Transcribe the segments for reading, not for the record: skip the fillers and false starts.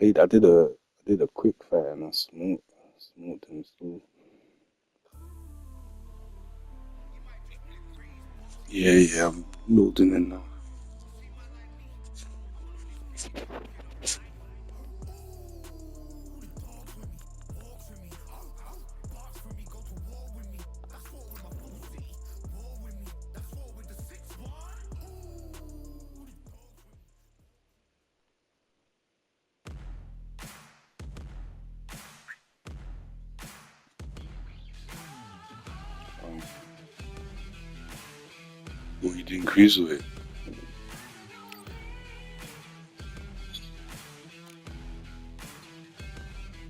played. I did a quick fight and I smoked him still. Yeah, yeah, I'm loading in now. Um, what you doing cruiserweight?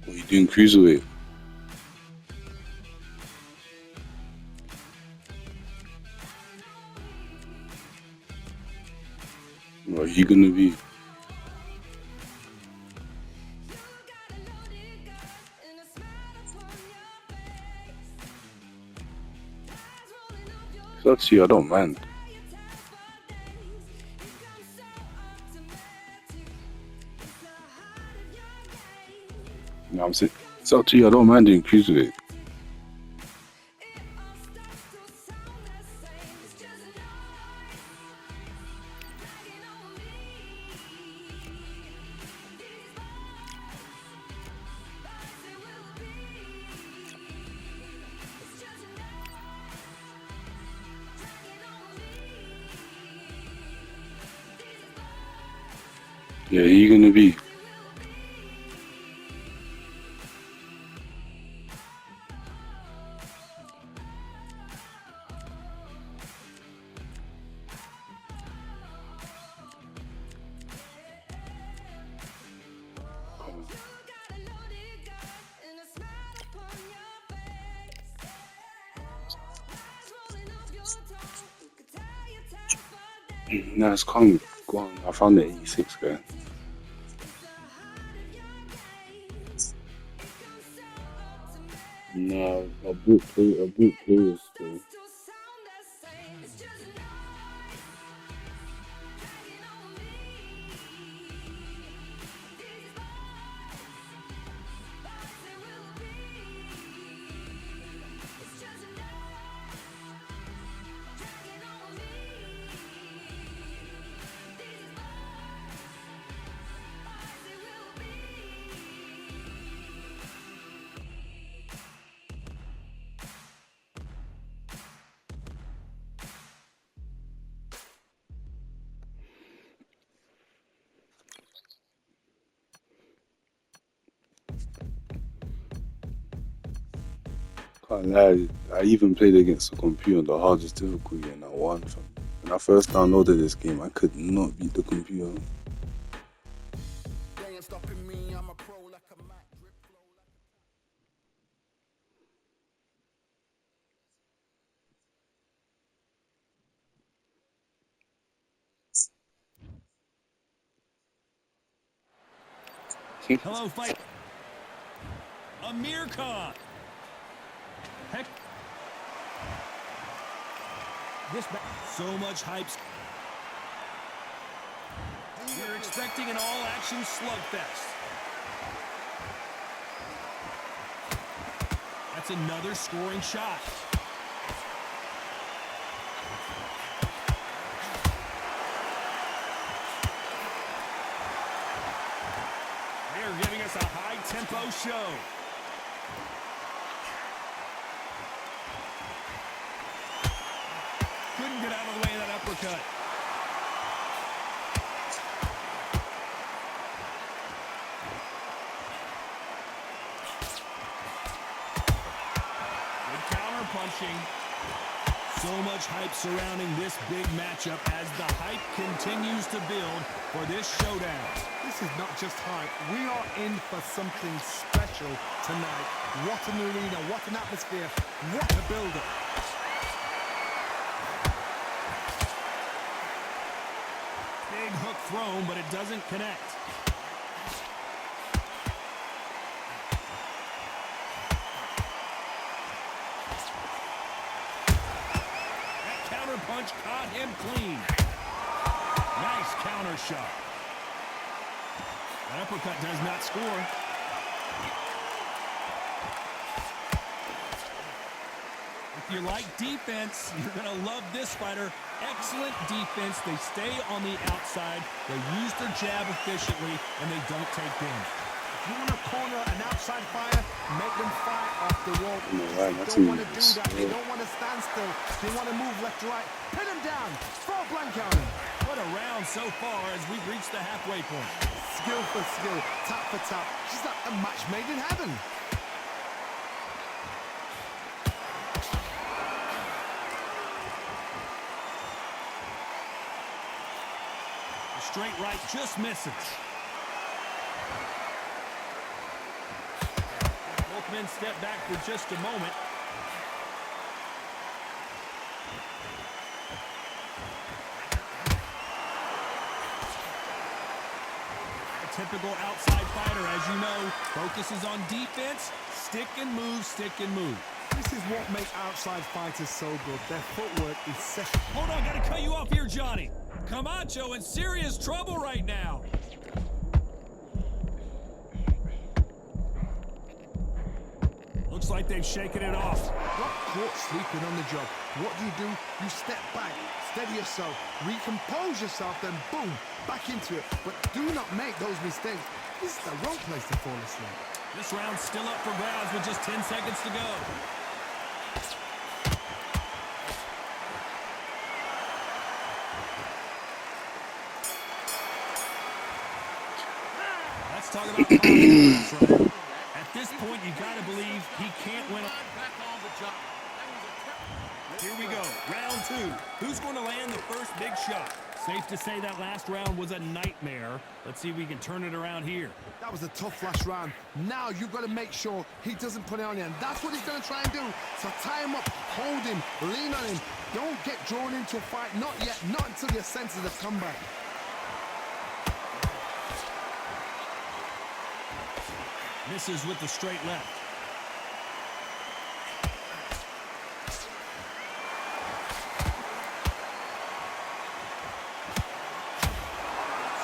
What you doing cruiserweight? What are you gonna be? It's up to you, I don't mind. You know what I'm saying? It's up to you, I don't mind doing cruiserweight. Yeah, who you gonna be? Nah, it's calm. Go on, I found the 86 guy. Nah, I bought players still. Can't lie, I even played against the computer on the hardest difficulty and I won. Fam. When I first downloaded this game, I could not beat the computer. Hello, fight. Amir Khan. Heck. This so much hype. We're expecting an all-action slugfest. That's another scoring shot. They're giving us a high-tempo show. Couldn't get out of the way of that uppercut. Good counter punching. So much hype surrounding this big matchup as the hype continues to build for this showdown. This is not just hype. We are in for something special tonight. What an arena, what an atmosphere, what a build-up. Big hook thrown, but it doesn't connect. That counter punch caught him clean. Nice counter shot. That uppercut does not score. If you like defense, you're going to love this fighter. Excellent defense. They stay on the outside. They use their jab efficiently, and they don't take damage. If you want to corner an outside fighter, make them fight off the wall. Right, They don't want to do that. They don't want to stand still. They want to move left to right. Pin them down. Throw a blank on them. What a round so far as we've reached the halfway point. Skill for skill, tap for tap. She's like a match made in heaven. The straight right just misses. Both men step back for just a moment. Typical outside fighter, as you know, focuses on defense, stick and move, stick and move. This is what makes outside fighters so good. Their footwork is set. Hold on, gotta cut you off here, Johnny. Camacho in serious trouble right now. Looks like they've shaken it off. Got caught sleeping on the job. What do? You step back, steady yourself, recompose yourself, then boom, back into it. But do not make those mistakes. This is the wrong place to fall asleep. This round's still up for grabs with just 10 seconds to go. Let's talk about confidence. At this point, you gotta believe he can't win. Here we go, round two. Who's going to land the first big shot? Safe to say that last round was a nightmare. Let's see if we can turn it around here. That was a tough last round. Now you've got to make sure he doesn't put it on you, and that's what he's going to try and do. So tie him up, hold him, lean on him. Don't get drawn into a fight. Not yet, not until your senses have come back. Misses with the straight left.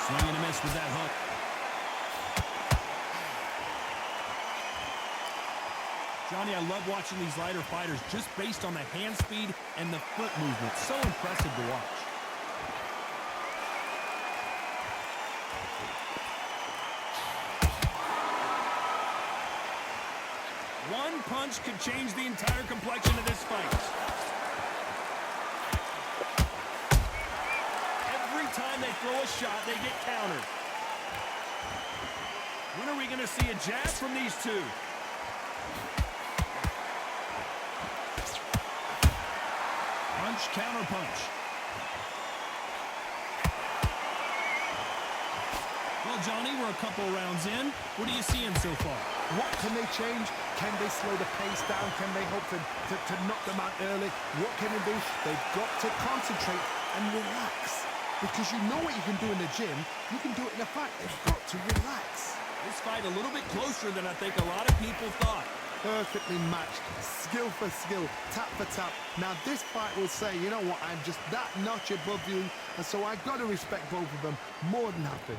Swing and a miss with that hook. Johnny, I love watching these lighter fighters just based on the hand speed and the foot movement. So impressive to watch. One punch could change the entire complexion of this fight. Every time they throw a shot, they get countered. When are we going to see a jab from these two? Punch, counter punch. Well, Johnny, we're a couple rounds in. What are you seeing so far? What can they change? Can they slow the pace down? Can they hope to knock them out early? What can they do? They've got to concentrate and relax. Because you know what you can do in the gym, you can do it in a fight. They've got to relax. This fight a little bit closer than I think a lot of people thought. Perfectly matched, skill for skill, tap for tap. Now this fight will say, you know what, I'm just that notch above you, and so I've got to respect both of them more than happy.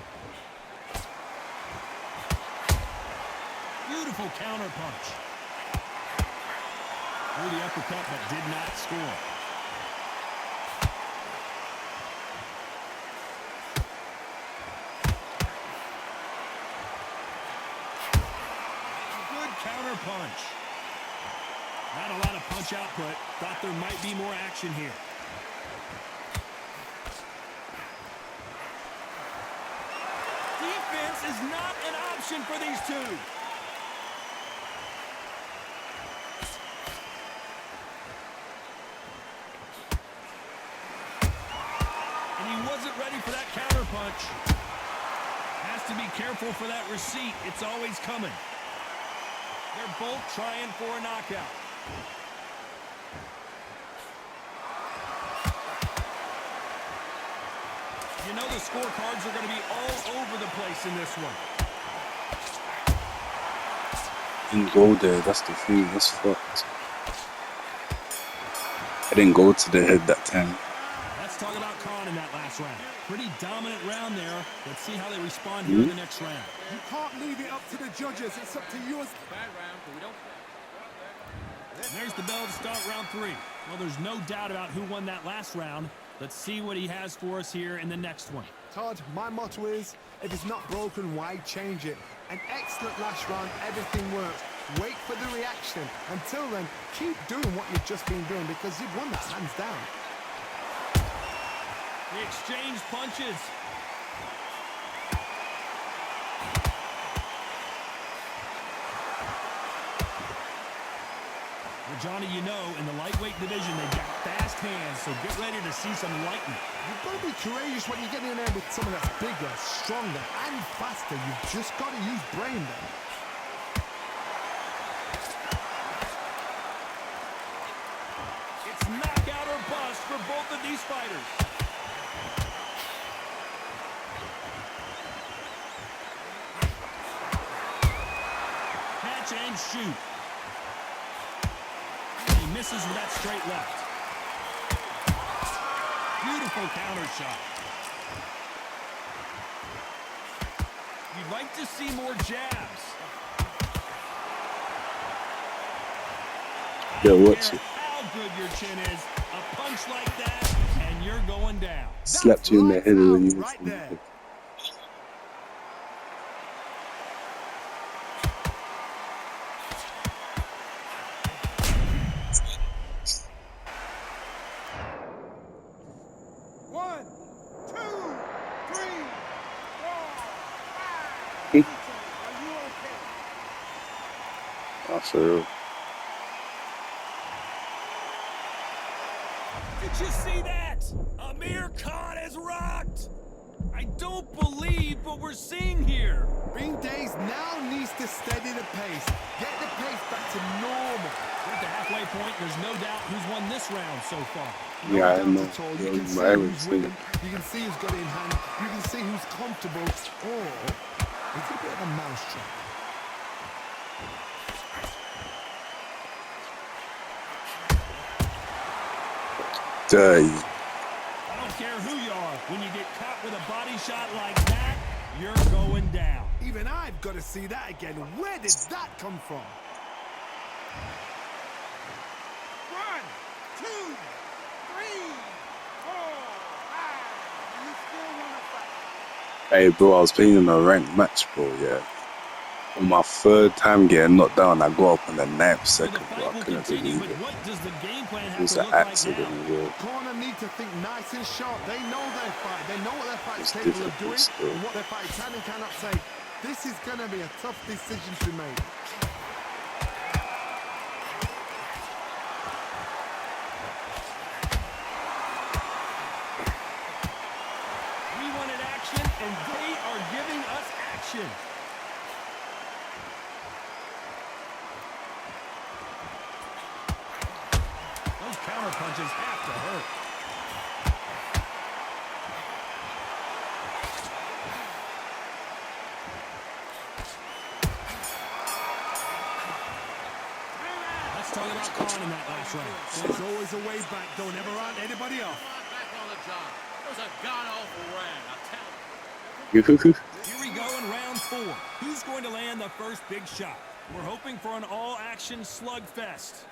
Beautiful counter punch. Threw the uppercut but did not score. Good counter punch. Not a lot of punch output. Thought there might be more action here. Defense is not an option for these two. Ready for that counter punch. Has to be careful for that receipt. It's always coming. They're both trying for a knockout. You know the scorecards are going to be all over the place in this one. Didn't go there, that's the thing, that's fucked. I didn't go to the head that time. Let's talk about Conor. in that last round. Pretty dominant round there. Let's see how they respond here in the next round. You can't leave it up to the judges. It's up to you. Bad round, but we don't. And there's the bell to start round 3. Well, there's no doubt about who won that last round. Let's see what he has for us here in the next one. Todd, my motto is, if it's not broken, why change it? An excellent last round, everything works. Wait for the reaction. Until then, keep doing what you've just been doing because you've won that hands down. They exchange punches. Well, Johnny, you know, in the lightweight division, they've got fast hands, so get ready to see some lightning. You've got to be courageous when you get in there with someone that's bigger, stronger, and faster. You've just got to use brain there. It's knockout or bust for both of these fighters. Catch and shoot. He misses with that straight left. Beautiful counter shot. You'd like to see more jabs. Yeah, what's it? How good your chin is. A punch like that, and you're going down. Slapped you in the head when you right there. One, two, three, four, five. Are you okay? Oh, for real. Did you see that? Amir Khan has rocked. I don't believe what we're seeing here. Ring Days now needs to steady the pace. Get the pace back to normal. We're at the halfway point. There's no doubt who's won this round so far. Yeah, I doubt know. at all. Yeah, You can see I haven't who's seen winning. it. You can see who's got it in hand. You can see who's comfortable. Or it's a bit of a mousetrap. Dirty. I don't care who you are. When you get caught with a body shot like that, you're going down. Even I've got to see that again. Where did that come from? One, two, three, four, five. You still want to fight? Hey, bro, I was playing in a ranked match, bro, yeah. On my 3rd time getting knocked down, I got up on the 9th So the second, fight bro. I will couldn't continue, believe but it. what does the game plan It have was to an look like accident, now? bro. Corner need to think nice and sharp. They know their fight. They know what their fight's It's capable of difficult doing still. and what their fight can and cannot take. This is going to be a tough decision to make. We wanted action, and they are giving us action. Those counter punches have to hurt. Let's talk about Khan in that last round. There's always a way back. Don't ever round anybody off. Back on the job. It was a god-awful round, I tell you. Here we go in round 4. Who's going to land the first big shot? We're hoping for an all-action slugfest.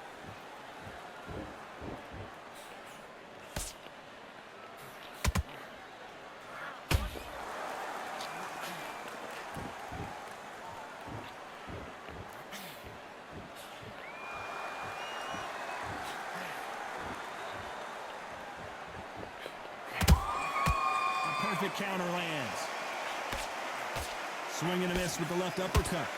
Perfect counter lands. Swing and a miss with the left uppercut.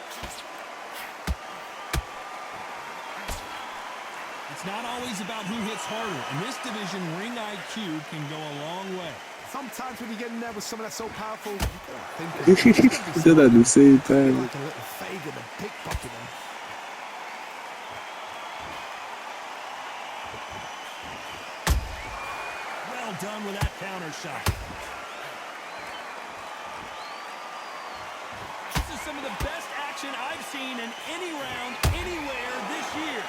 It's not always about who hits harder. In this division, ring IQ can go a long way. Sometimes when you get in there with someone that's so powerful, you gotta We think did that at the same like time. a little Fagan and pickpocket them. Well done with that counter shot. This is some of the best action I've seen in any round, anywhere this year.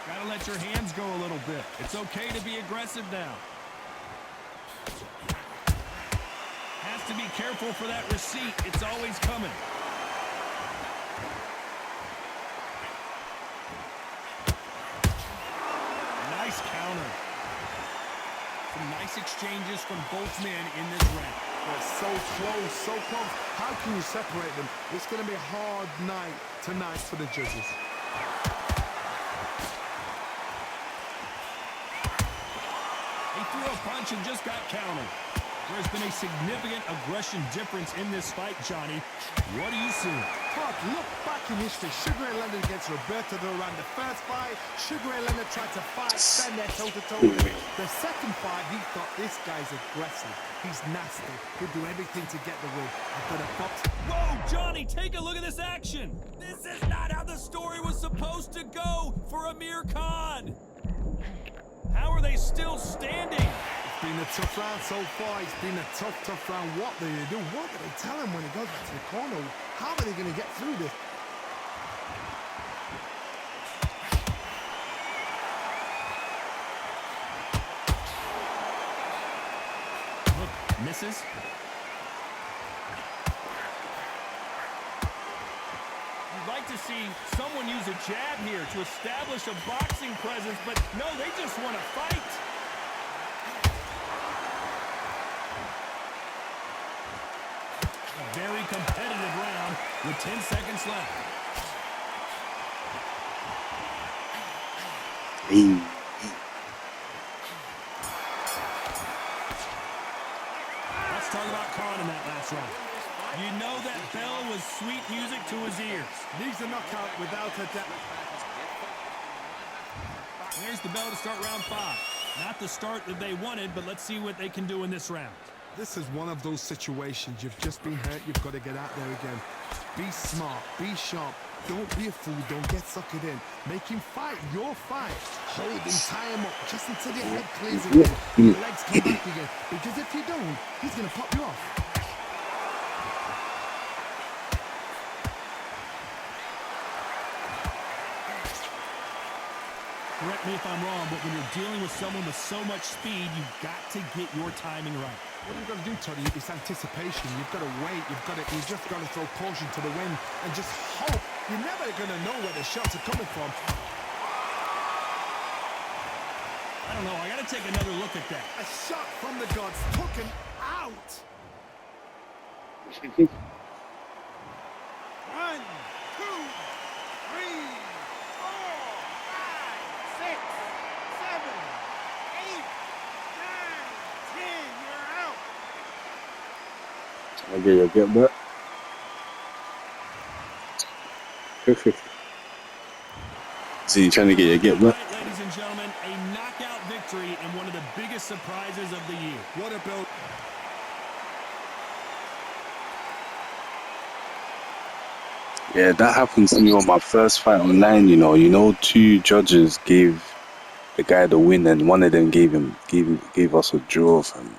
Got gotta let your hands go a little bit. It's okay to be aggressive now. Has to be careful for that receipt. It's always coming. Nice counter. Some nice exchanges from both men in this round. They're so close, so close. How can you separate them? It's going to be a hard night tonight for the judges. He threw a punch and just got countered. There's been a significant aggression difference in this fight, Johnny. What do you see? Todd, look back in history. Sugar Ray Leonard against Roberto Duran. The first fight, Sugar Ray Leonard tried to fight, stand there toe-to-toe. The second fight, he thought this guy's aggressive. He's nasty. He'll do everything to get the win. I've got a box. Whoa, Johnny, take a look at this action. This is not how the story was supposed to go for Amir Khan. How are they still standing? It's been a tough round so far. It's been a tough round. What do they do? What do they tell him when he goes back to the corner? How are they going to get through this? Look, misses. You'd like to see someone use a jab here to establish a boxing presence, but no, they just want to fight. A very competitive round with 10 seconds left. Let's talk about Khan in that last round. You know that bell was sweet music to his ears. Needs a knockout without a doubt. There's the bell to start round 5. Not the start that they wanted, but let's see what they can do in this round. This is one of those situations. You've just been hurt. You've got to get out there again. Be smart. Be sharp. Don't be a fool. Don't get suckered in. Make him fight your fight. Hold him, tie him up, just until your head clears again. Your legs come back again. Because if you don't, he's going to pop you off. Correct me if I'm wrong, but when you're dealing with someone with so much speed, you've got to get your timing right. What you've got to do, Tony, is anticipation. You've got to wait. You just got to throw caution to the wind and just hope. You're never going to know where the shots are coming from. I don't know. I got to take another look at that. A shot from the gods took him out. 1, 2, 3, 4, 5, 6, 7, 8, 9, 10. You're out. Okay, you get that? See, you trying to get your get back? Right, ladies and gentlemen, a knockout victory and one of the biggest surprises of the year. What a build. Yeah, that happened to me on my first fight online. You know, 2 judges gave the guy the win, and one of them gave us a draw. Fam.